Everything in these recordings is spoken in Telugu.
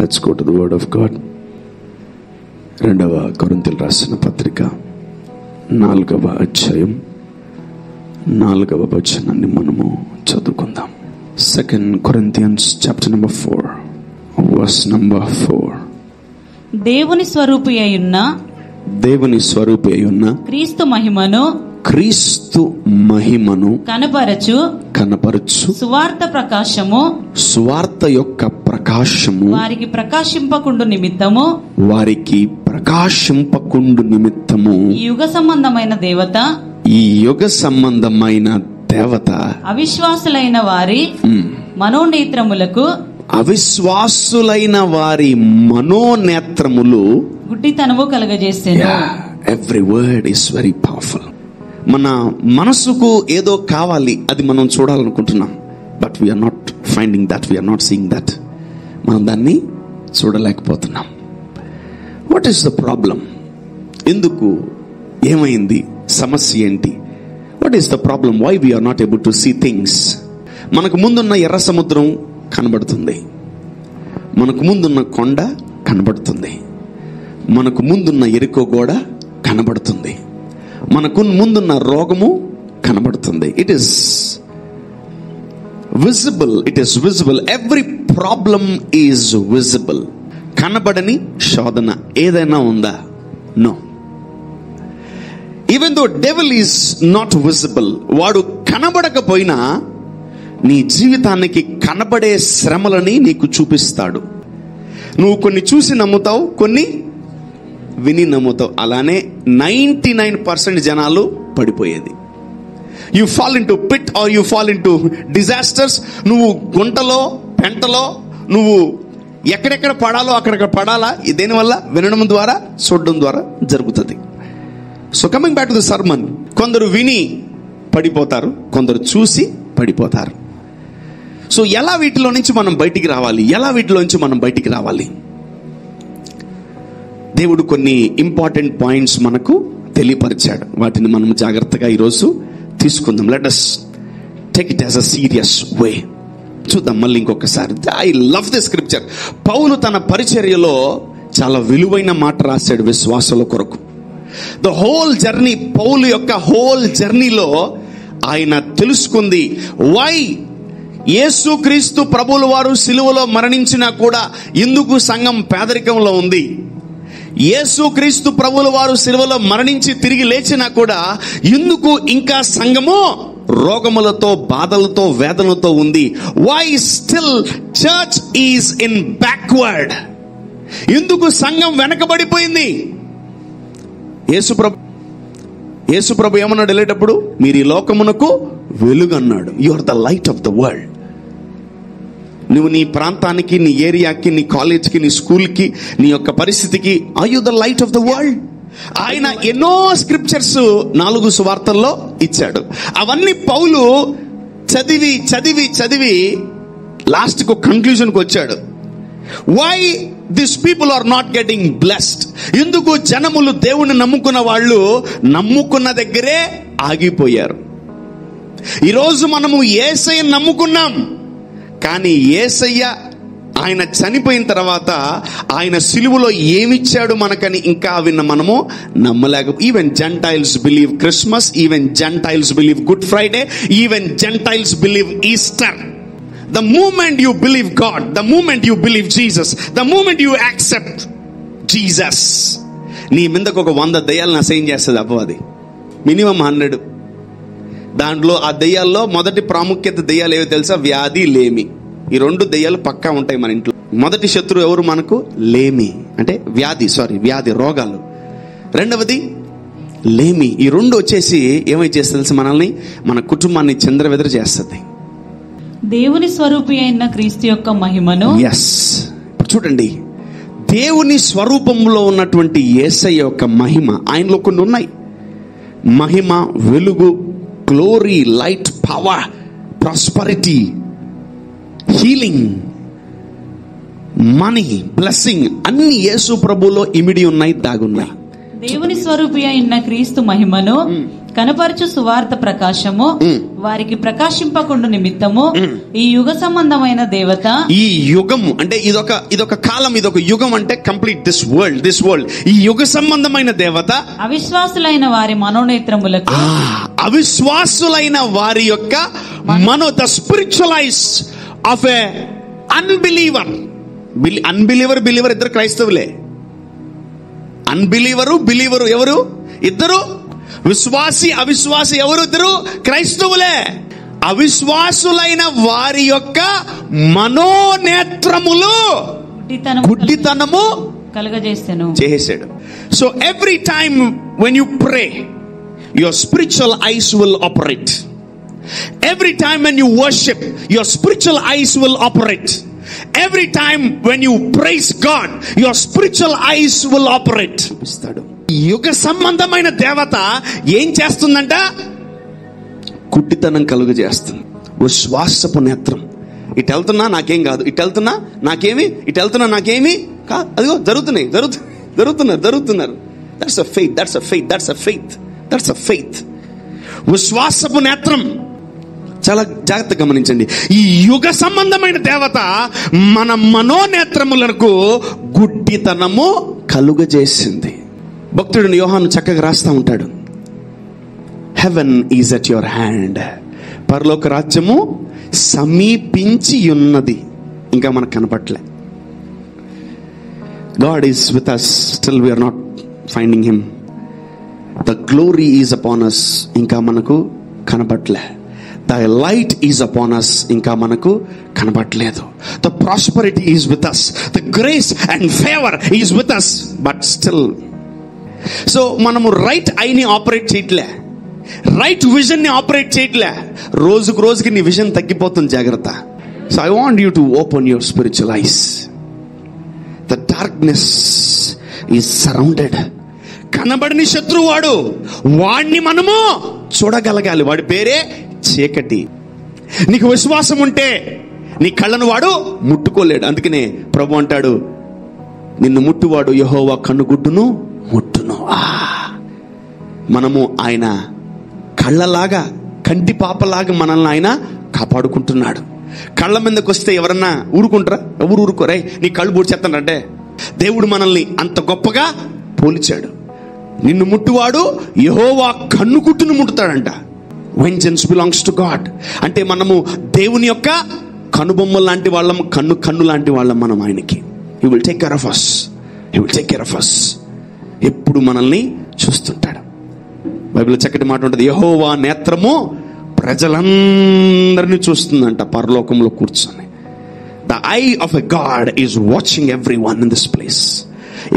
Let's go to the word of God. 2వ కొరింథీయులకు రాసిన పత్రిక 4వ అధ్యాయం 4వ వచనాన్ని మనము చదువుకుందాం. 2 Corinthians chapter number 4 verse number 4. దేవుని స్వరూపి అయ్యున్న క్రీస్తు మహిమను కనపరచు సువార్త యొక్క ప్రకాశము వారికి ప్రకాశింపకుండు నిమిత్తము ఈ యుగ సంబంధమైన దేవత అవిశ్వాసులైన వారి మనోనేత్రములు గుడ్డితనము కలగజేసెను. Every word is very powerful. మన మనసుకు ఏదో కావాలి, అది మనం చూడాలనుకుంటున్నాం. But we're not finding that, we're not seeing that. మనం దాన్ని చూడలేకపోతున్నాం. What is the problem? ఎందుకు? ఏమైంది? సమస్య ఏంటి? What is the problem? Why we're not able to see things? మనకు ముందున్న ఎర్ర సముద్రం కనబడుతుంది, మనకు ముందున్న కొండ కనబడుతుంది, మనకు ముందున్న ఎరికో గోడ కనబడుతుంది, మనకు ముందున్న రోగము కనబడుతుంది. It is visible. Every problem is visible. కనబడని శోధన ఏదైనా ఉందా? No. Even though devil is not visible, వాడు కనబడకపోయినా నీ జీవితానికి కనబడే శ్రమలని నీకు చూపిస్తాడు. నువ్వు కొన్ని చూసి నమ్ముతావు, కొన్ని విని నమ్ముతావు. అలానే 99% జనాలు పడిపోయేది. You fall into pit or you fall into disasters. నువ్వు గుంటలో పెంటలో నువ్వు ఎక్కడెక్కడ పడాలో అక్కడెక్కడ పడాలా. దేనివల్ల? వినడం ద్వారా, చూడడం ద్వారా జరుగుతుంది. So coming back to the sermon, కొందరు విని పడిపోతారు, కొందరు చూసి పడిపోతారు. సో ఎలా వీటిలో నుంచి మనం బయటికి రావాలి? దేవుడు కొన్ని ఇంపార్టెంట్ పాయింట్స్ మనకు తెలియపరిచాడు. వాటిని మనం జాగ్రత్తగా ఈరోజు తీసుకుందాం. Let us take it as a serious way. చూద్దాం మళ్ళీ ఇంకొకసారి. I love the scripture. Paul తన పరిచర్యలో చాలా విలువైన మాట రాశాడు విశ్వాసుల కొరకు. ద హోల్ జర్నీ, పౌలు యొక్క హోల్ జర్నీలో ఆయన తెలుసుకుంది వై యేసుక్రీస్తు ప్రభువుల వారు సిలువలో మరణించినా కూడా ఎందుకు సంఘం పేదరికంలో ఉంది. యేసుక్రీస్తు ప్రభువుల వారు సిలువలో మరణించి తిరిగి లేచినా కూడా ఎందుకు ఇంకా సంఘము రోగములతో, బాధలతో, వేదనలతో ఉంది. Why still church is in backward? ఎందుకు సంఘం వెనకబడిపోయింది? యేసుప్రభు ఏమన్నాడు వెళ్ళేటప్పుడు? మీరు ఈ లోకమునకు వెలుగు అన్నాడు. You are the light of the world. నువ్వు నీ ప్రాంతానికి, నీ ఏరియాకి, నీ కాలేజ్కి, నీ స్కూల్కి, నీ యొక్క పరిస్థితికి are you the light of the world? ఆయన ఎన్నో స్క్రిప్చర్స్ 4 సువార్తల్లో ఇచ్చాడు. అవన్నీ పౌలు చదివి లాస్ట్ కు కన్క్లూజన్కి వచ్చాడు. Why this people are not getting blessed? ఎందుకు జనములు దేవుణ్ణి నమ్ముకున్న వాళ్ళు నమ్ముకున్న దగ్గరే ఆగిపోయారు? ఈరోజు మనము యేసయ్యను నమ్ముకున్నాం, కానీ యేసయ్య ఆయన చనిపోయిన తర్వాత ఆయన సిలువలో ఏమిచ్చాడు మనకని ఇంకా విన్న మనము నమ్మలేక. Even gentiles believe Christmas, even gentiles believe Good Friday, even gentiles believe Easter. The moment you believe God, the moment you believe Jesus, the moment you accept Jesus, నీ మీదకు ఒక 100 దయ్యాలను అసైన్ చేస్తుంది అపవాది. మినిమం 100. దాంట్లో ఆ దయ్యాల్లో మొదటి ప్రాముఖ్యత దయ్యాలు ఏవో తెలుసా? వ్యాధి, లేమి. ఈ 2 దయ్యాలు పక్కా ఉంటాయి మన ఇంట్లో. మొదటి శత్రువు ఎవరు మనకు? లేమి, అంటే వ్యాధి, రోగాలు. రెండవది లేమి. ఈ 2 వచ్చేసి ఏమై చేస్తుంది తెలుసా? మనల్ని, మన కుటుంబాన్ని చంద్రవెదరు చేస్తుంది. దేవుని స్వరూపి అయిన క్రీస్తు యొక్క మహిమను, చూడండి, దేవుని స్వరూపంలో ఉన్నటువంటి యేసయ్య యొక్క మహిమ ఆయనలో కొన్ని ఉన్నాయి. మహిమ, వెలుగు, glory, light, power, prosperity, healing, money, blessing అన్ని యేసు ప్రభులో ఇమిడి ఉన్నాయి, దాగున్నాయి. దేవుని స్వరూపి అయిన క్రీస్తు మహిమను కనపరచు సువార్త ప్రకాశము వారికి ప్రకాశింపకుండు నిమిత్తము ఈ యుగ సంబంధమైన దేవత, ఈ యుగము అంటే ఇదొక కాలం, ఇదొక యుగం అంటే కంప్లీట్ దిస్ వరల్డ్, ఈ యుగ సంబంధమైన దేవత అవిశ్వాసులైన వారి మనోనేత్రములకు, అవిశ్వాసులైన వారి యొక్క the spiritual eyes of a unbeliever. Believer ఇద్దరు క్రైస్తవులే. బిలీవరు ఎవరు? ఇద్దరు. విశ్వాసి అవిశ్వాసి ఎవరు? ఇద్దరు క్రైస్తవులే. అవిశ్వాసులైన వారి యొక్క మనోనేత్రములు గుడ్డితనము కలుగజేసెను చేసాడు. So every time when you pray, your spiritual ice will operate. Every time when you worship, your spiritual eyes will operate. Every time when you praise God, your spiritual eyes will operate. యుగ సంబంధమైన దేవత ఏం చేస్తుందంట? కుట్టితనం కలుగజేస్తుంది. విశ్వాసపు నేత్రం. ఇటు వెళ్తున్నా నాకేం కాదు, ఇటు వెళ్తున్నా నాకేమి, ఇటు వెళ్తున్నా నాకేమి కాదు, అదిగో జరుగుతున్నారు. That's a faith. విశ్వాసపు నేత్రం. చాలా జాగ్రత్తగా గమనించండి. ఈ యుగ సంబంధమైన దేవత మన మనోనేత్రములకు గుడ్డితనము కలుగజేసింది. భక్తుడు యోహాను చక్కగా రాస్తా ఉంటాడు, heaven is at your hand. పరలోక రాజ్యము సమీపించి ఉన్నది. ఇంకా మనకు కనపట్లే. God is with us, still we are not finding him. The glory is upon us. ఇంకా మనకు కనపట్లే. The light is upon us. ఇంకా మనకు కనపట్లేదు. The prosperity is with us. The grace and favor is with us. But still. So మనము రైట్ ఐని ఆపరేట్ చేయట్లే, రైట్ విజన్ ని ఆపరేట్ చేయట్లే. రోజుకి నీ విజన్ తగ్గిపోతుంది. జాగ్రత్త. So I want you to open your spiritual ice. The darkness is surrounded. కనబడని శత్రువు వాడిని మనము చూడగలగాలి. వాడి పేరే చీకటి. నీకు విశ్వాసం ఉంటే నీ కళ్ళను వాడు ముట్టుకోలేడు. అందుకనే ప్రభు అంటాడు, నిన్ను ముట్టువాడు యెహోవా కన్నుగుడ్డును ముట్టును. మనము ఆయన కళ్ళలాగా, కంటి పాపలాగా మనల్ని ఆయన కాపాడుకుంటున్నాడు. కళ్ళ మీదకి వస్తే ఎవరన్నా ఊరుకుంటారా? ఎవరు ఊరుకోరే? నీ కళ్ళు పూడ్చేస్తానంటే దేవుడు మనల్ని అంత గొప్పగా పోల్చాడు. నిన్ను ముట్టువాడు యెహోవా కన్నుగుడ్డును ముట్టుతాడంట. Vengeance belongs to God. అంటే మనము దేవుని యొక్క కనుబొమ్మ లాంటి వాళ్ళం, కన్ను లాంటి వాళ్ళం మనం ఆయనకి. He will take care of us. ఎప్పుడు మనల్ని చూస్తుంటాడు. బైబిల్ చక్కటి మాట ఉంటుంది, యెహోవా నేత్రము ప్రజలందరినీ చూస్తుందంట పరలోకంలో కూర్చొని. The I of a God is watching every one in this place.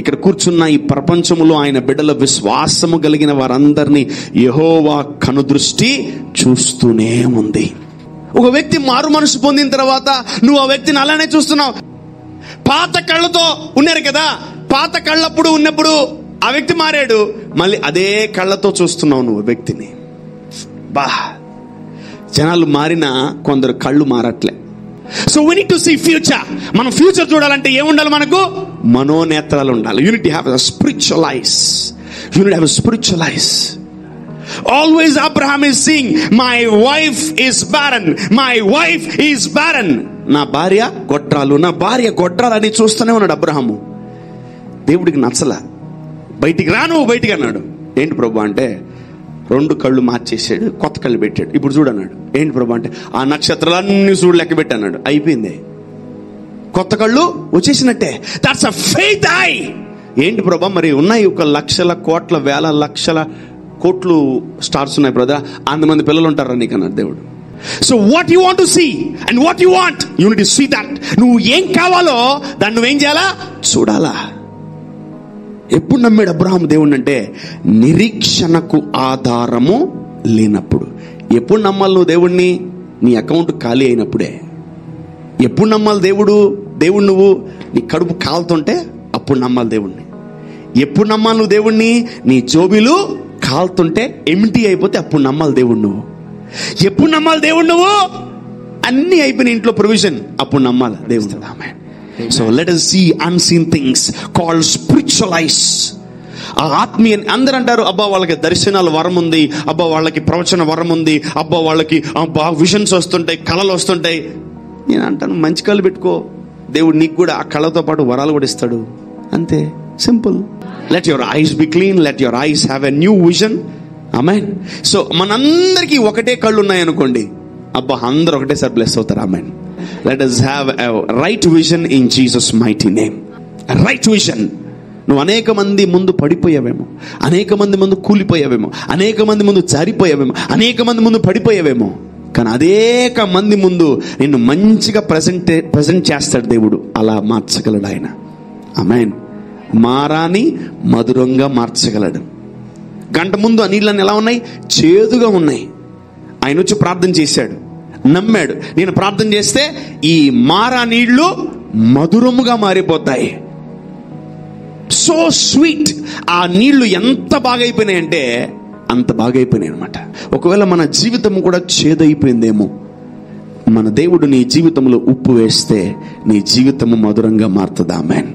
ఇక్కడ కూర్చున్న ఈ ప్రపంచంలో ఆయన బిడ్డల విశ్వాసము కలిగిన వారందరినీ యెహోవా కనుదృష్టి చూస్తూనే ఉంది. ఒక వ్యక్తి మారు మనసు పొందిన తర్వాత నువ్వు ఆ వ్యక్తిని అలానే చూస్తున్నావు. పాత కళ్ళతో ఉన్నారు కదా, పాత కళ్ళప్పుడు ఉన్నప్పుడు ఆ వ్యక్తి మారాడు, మళ్ళీ అదే కళ్ళతో చూస్తున్నావు నువ్వు వ్యక్తిని. జనాలు మారినా కొందరు కళ్ళు మారట్లే. So we need to see future. మనం ఫ్యూచర్ చూడాలంటే ఏముండాలి? మనకు మనోనేత్రాలు ఉండాలి. You need to have a spiritual eyes. Always Abraham is seeing, my wife is barren. నా భార్య గొడ్రాలు అని చూస్తూనే ఉన్నాడు అబ్రహాము. దేవుడికి నచ్చలా. బయటికి అన్నాడు. ఏంటి ప్రభు అంటే, 2 కళ్ళు మార్చేసాడు, కొత్త కళ్ళు పెట్టాడు. ఇప్పుడు చూడన్నాడు. ఏంటి ప్రభు అంటే, ఆ నక్షత్రాలన్నీ చూడు లెక్క పెట్టాడు. అయిపోయింది, కొత్త కళ్ళు వచ్చేసినట్టే. That's a faith eye. ఏంటి ప్రభు మరి ఉన్నాయి 1 లక్షల కోట్ల వేల లక్షల కోట్లు స్టార్స్ ఉన్నాయి బ్రదర్, అంతమంది పిల్లలు ఉంటారా నీకు అన్నాడు దేవుడు. So what you want to see and what you want, you need to see that. నువ్వు ఏం కావాలో దాన్ని నువ్వేం చేయాలా? చూడాలా. ఎప్పుడు నమ్మాడు అబ్రహాము దేవుణ్ణి అంటే, నిరీక్షణకు ఆధారము లేనప్పుడు. ఎప్పుడు నమ్మాలి నువ్వు దేవుణ్ణి? నీ అకౌంట్ ఖాళీ అయినప్పుడే. ఎప్పుడు నమ్మాలి దేవుడు నువ్వు నీ కడుపు కాలుతుంటే అప్పుడు నమ్మాలి దేవుణ్ణి. ఎప్పుడు నమ్మాలి నువ్వు దేవుణ్ణి? నీ జోబీలు కాలుతుంటే ఎంటీ అయిపోతే అప్పుడు నమ్మాలి దేవుడు నువ్వు. ఎప్పుడు నమ్మాలి దేవుడు నువ్వు? అన్ని అయిపోయిన ఇంట్లో ప్రొవిజన్, అప్పుడు నమ్మాలి దేవుడు. So let us see unseen things called spiritual eyes. ఆ ఆత్మీయ అందరూ అంటారు, అబ్బా వాళ్ళకి దర్శనాల వరం ఉంది, అబ్బా వాళ్ళకి ప్రవచన వరం ఉంది, అబ్బా వాళ్ళకి అబ్బా విజన్స్ వస్తుంటాయి, కళలు వస్తుంటాయి. నేను అంటాను, మంచి కళ్ళు పెట్టుకో, దేవుడు నీకు కూడా ఆ కళతో పాటు వరాలు కూడా ఇస్తాడు. అంతే, simple. Let your eyes be clean, let your eyes have a new vision. Amen. So మనందరికీ ఒకటే కళ్ళు ఉన్నాయనుకోండి, అబ్బా అందరూ ఒకటేసారి బ్లెస్ అవుతారు. Amen. Let us have a right vision in Jesus mighty name. Right vision. నువ్వు అనేక మంది ముందు పడిపోయావేమో, అనేక మంది ముందు కూలిపోయావేమో, అనేక మంది ముందు జారిపోయావేమో, అనేక మంది ముందు పడిపోయావేమో, కానీ అనేక మంది ముందు నిన్ను మంచిగా ప్రజెంట్ చేస్తాడు దేవుడు. అలా మార్చగలడు ఆయన. ఆమేన్. మారాని మధురంగా మార్చగలడు. గంట ముందు ఆ నీళ్ళని ఎలా ఉన్నాయి? చేదుగా ఉన్నాయి. ఆయన వచ్చి ప్రార్థన చేశాడు, నమ్మాడు. నేను ప్రార్థన చేస్తే ఈ మారా నీళ్లు మధురముగా మారిపోతాయి. So sweet. ఆ నీళ్లు ఎంత బాగా అయిపోయినాయంటే అంత బాగా అయిపోయినాయి అనమాట. ఒకవేళ మన జీవితం కూడా చేదైపోయిందేమో, మన దేవుడు నీ జీవితంలో ఉప్పు వేస్తే నీ జీవితము మధురంగా మారుతుంది. ఆమేన్.